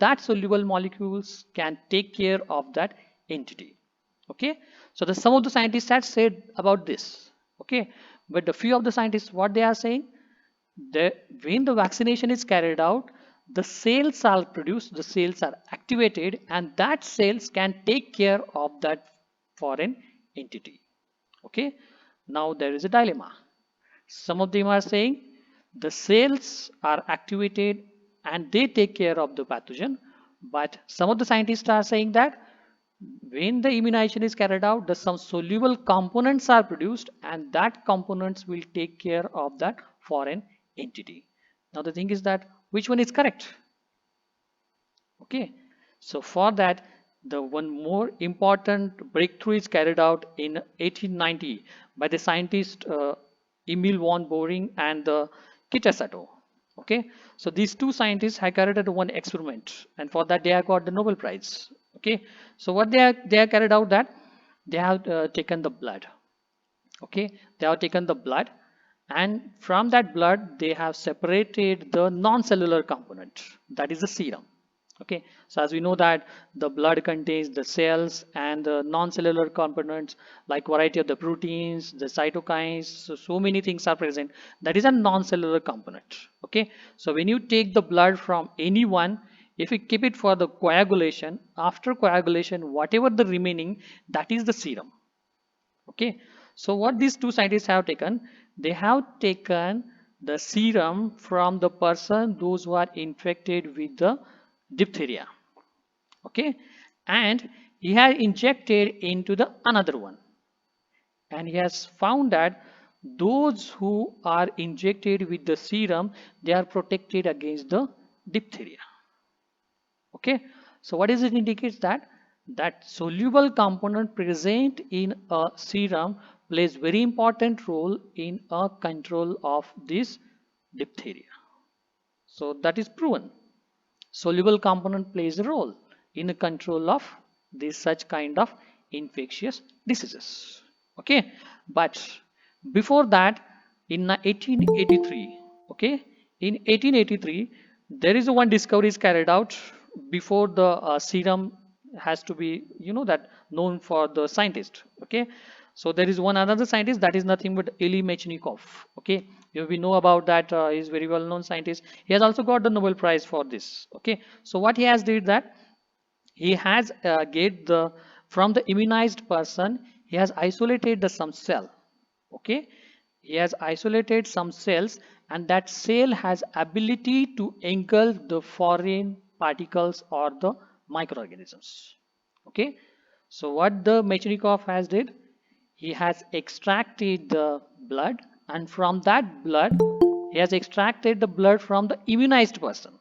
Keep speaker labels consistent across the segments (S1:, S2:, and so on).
S1: that soluble molecules can take care of that entity. Okay, so the some of the scientists had said about this. Okay, but the few of the scientists, what they are saying, that when the vaccination is carried out, the cells are produced, the cells are activated, and that cells can take care of that foreign entity. Okay, now there is a dilemma. Some of them are saying the cells are activated and they take care of the pathogen, but some of the scientists are saying that when the immunization is carried out, the some soluble components are produced and that components will take care of that foreign entity. Now the thing is that which one is correct? Okay, so for that, the one more important breakthrough is carried out in 1890 by the scientist Emil von Boring and the Kitasato. Okay, so these two scientists have carried out one experiment, and for that they have got the Nobel Prize. Okay, so what they have carried out that they have taken the blood. Okay, they have taken the blood, and from that blood they have separated the non-cellular component, that is the serum. Okay, so as we know that the blood contains the cells and the non-cellular components like variety of the proteins, the cytokines, so many things are present. That is a non-cellular component. Okay, so when you take the blood from anyone, if you keep it for the coagulation, after coagulation, whatever the remaining, that is the serum. Okay, so what these two scientists have taken, they have taken the serum from the person those who are infected with the diphtheria. Okay, and he has injected into the another one, and he has found that those who are injected with the serum, they are protected against the diphtheria. Okay, so what is it indicates that that soluble component present in a serum plays very important role in a control of this diphtheria. So that is proven. Soluble component plays a role in the control of this such kind of infectious diseases. Okay, but before that, in 1883, okay, in 1883, there is one discovery is carried out before the serum has to be, that known for the scientist. Okay, so there is one another scientist, that is nothing but Eli Mechnikov. Okay, we know about that. He's very well known scientist. He has also got the Nobel Prize for this. Okay, so what he has did that he has get the from the immunized person, he has isolated the some cell. Okay, he has isolated some cells, and that cell has ability to engulf the foreign particles or the microorganisms. Okay, so what the Mechnikov has did, he has extracted the blood, and from that blood he has extracted the blood from the immunized person.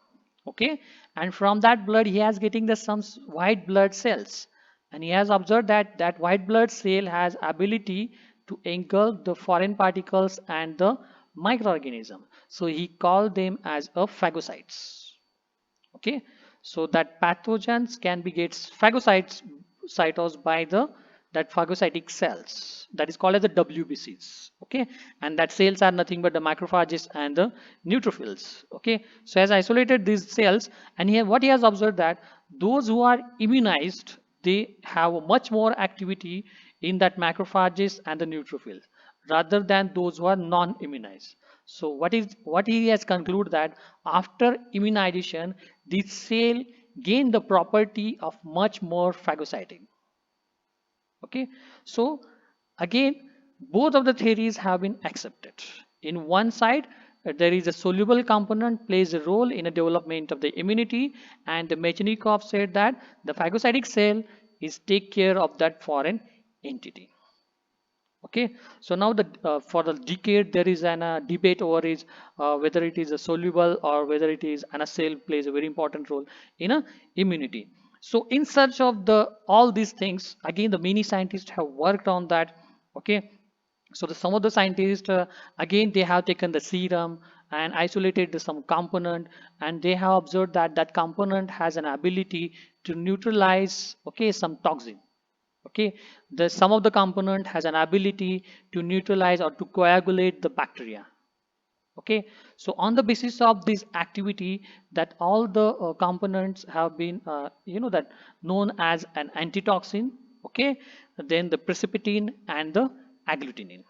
S1: Okay, and from that blood he has getting the some white blood cells, and he has observed that that white blood cell has ability to engulf the foreign particles and the microorganism, so he called them as a phagocytes. Okay, so that pathogens can be gets phagocytes cytosed by the that phagocytic cells, that is called as the WBCs. Okay, and that cells are nothing but the macrophages and the neutrophils. Okay, so has isolated these cells, and here what he has observed that those who are immunized, they have much more activity in that macrophages and the neutrophils rather than those who are non-immunized. So what he has concluded that after immunization, this cell gain the property of much more phagocytic. Okay, so again, both of the theories have been accepted. In one side, there is a soluble component plays a role in the development of the immunity, and the Mechnikov said that the phagocytic cell is take care of that foreign entity. Okay, so now the for the decade there is an debate over is whether it is a soluble or whether it is an a cell plays a very important role in a immunity. So in search of the all these things, again the many scientists have worked on that. Okay, so some of the scientists again they have taken the serum and isolated some component, and they have observed that that component has an ability to neutralize, okay, some toxin. Okay, the some of the component has an ability to neutralize or to coagulate the bacteria. Okay, so on the basis of this activity, that all the components have been that known as an antitoxin, okay, then the precipitin and the agglutinin.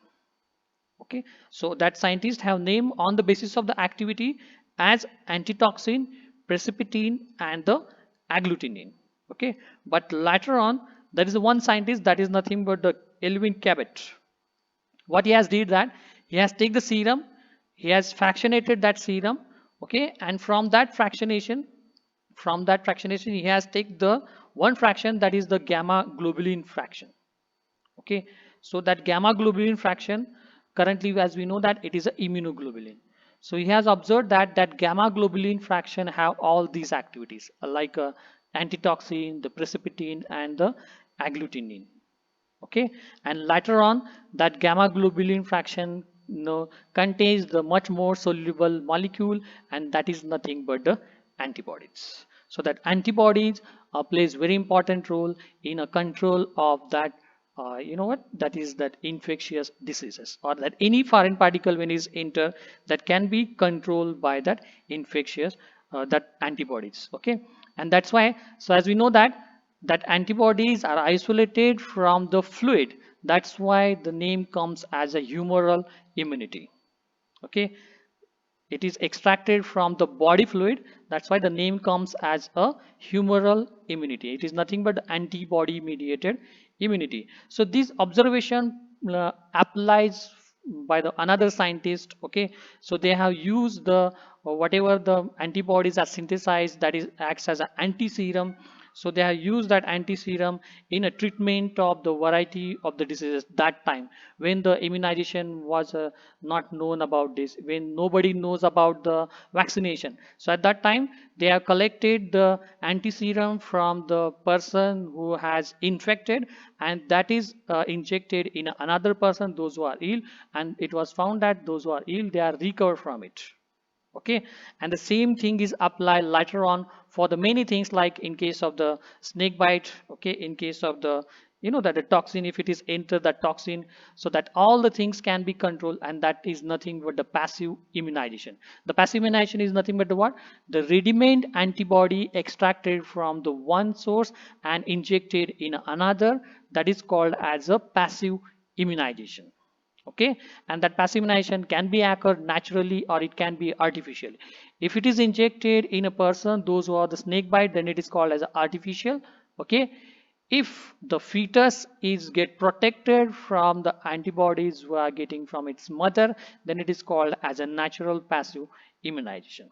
S1: Okay, so that scientists have named on the basis of the activity as antitoxin, precipitin and the agglutinin. Okay, but later on there is one scientist, that is nothing but the Elvin Cabot. What he has did that he has take the serum, he has fractionated that serum. Okay, and from that fractionation he has take the one fraction, that is the gamma globulin fraction. Okay, so that gamma globulin fraction, currently as we know that it is a immunoglobulin. So he has observed that that gamma globulin fraction have all these activities like antitoxin, the precipitin and the agglutinin. Okay, and later on that gamma globulin fraction contains the much more soluble molecule, and that is nothing but the antibodies. So that antibodies plays very important role in a control of that that is that infectious diseases, or that any foreign particle when is enter, that can be controlled by that infectious that antibodies. Okay, and that's why, so as we know that that antibodies are isolated from the fluid, that's why the name comes as a humoral immunity. Okay, it is extracted from the body fluid, that's why the name comes as a humoral immunity. It is nothing but antibody mediated immunity. So this observation applies by the another scientist. Okay, so they have used the whatever the antibodies are synthesized, that is acts as an anti-serum. So they have used that anti-serum in a treatment of the variety of the diseases that time, when the immunization was not known about this, when nobody knows about the vaccination. So at that time they have collected the anti-serum from the person who has infected, and that is injected in another person, those who are ill, and it was found that those who are ill, they are recovered from it. Okay, and the same thing is applied later on for the many things, like in case of the snake bite. Okay, in case of the that the toxin, if it is enter the toxin, so that all the things can be controlled, and that is nothing but the passive immunization. The passive immunization is nothing but the what, the ready-made antibody extracted from the one source and injected in another, that is called as a passive immunization. Okay, and that passive immunization can be occurred naturally or it can be artificially. If it is injected in a person, those who are the snake bite, then it is called as artificial. Okay, if the fetus is get protected from the antibodies we are getting from its mother, then it is called as a natural passive immunization.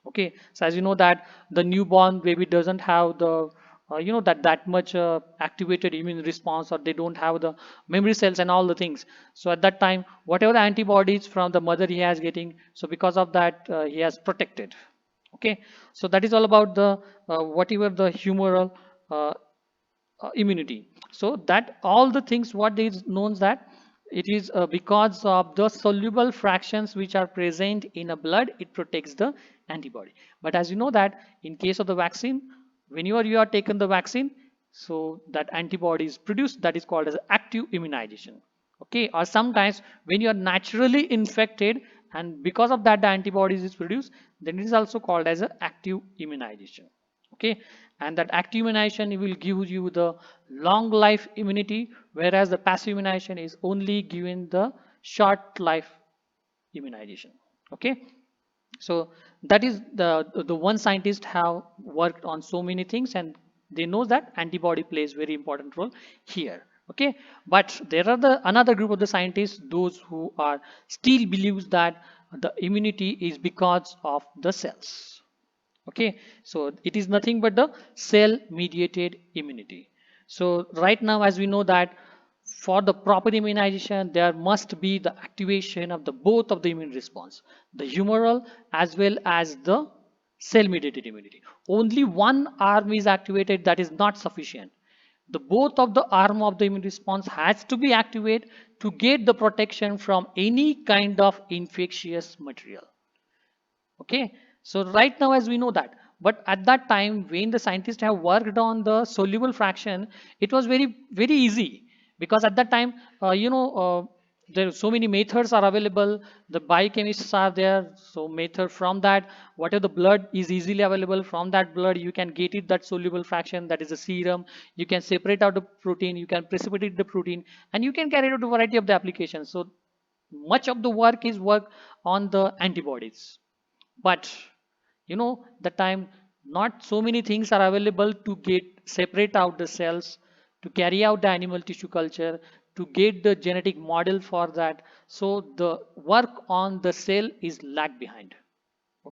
S1: Okay, so as you know that the newborn baby doesn't have the that much activated immune response, or they don't have the memory cells and all the things. So at that time, whatever the antibodies from the mother he has getting, so because of that he has protected. Okay, so that is all about the whatever the humoral uh, immunity. So that all the things what is known that it is because of the soluble fractions which are present in a blood, it protects the antibody. But as you know that in case of the vaccine, whenever you are taken the vaccine, so that antibody is produced, that is called as active immunization. Okay, or sometimes when you are naturally infected and because of that the antibodies is produced, then it is also called as an active immunization. Okay, and that active immunization will give you the long life immunity, whereas the passive immunization is only given the short life immunization. Okay, so that is the one scientist have worked on so many things, and they know that antibody plays very important role here. Okay, but there are the another group of the scientists, those who are still believes that the immunity is because of the cells. Okay, so it is nothing but the cell mediated immunity. So right now as we know that for the proper immunization there must be the activation of the both of the immune response, the humoral as well as the cell mediated immunity. Only one arm is activated, that is not sufficient. The both of the arm of the immune response has to be activated to get the protection from any kind of infectious material. Okay, so right now as we know that, but at that time when the scientists have worked on the soluble fraction, it was very very easy, because at that time There are so many methods are available. The biochemists are there. So method from that, whatever the blood is easily available, from that blood you can get it that soluble fraction, that is a serum. You can separate out the protein, you can precipitate the protein, and you can carry out a variety of the applications. So much of the work is work on the antibodies. But the time, not so many things are available to get separate out the cells, to carry out the animal tissue culture, to get the genetic model for that. So the work on the cell is lag behind.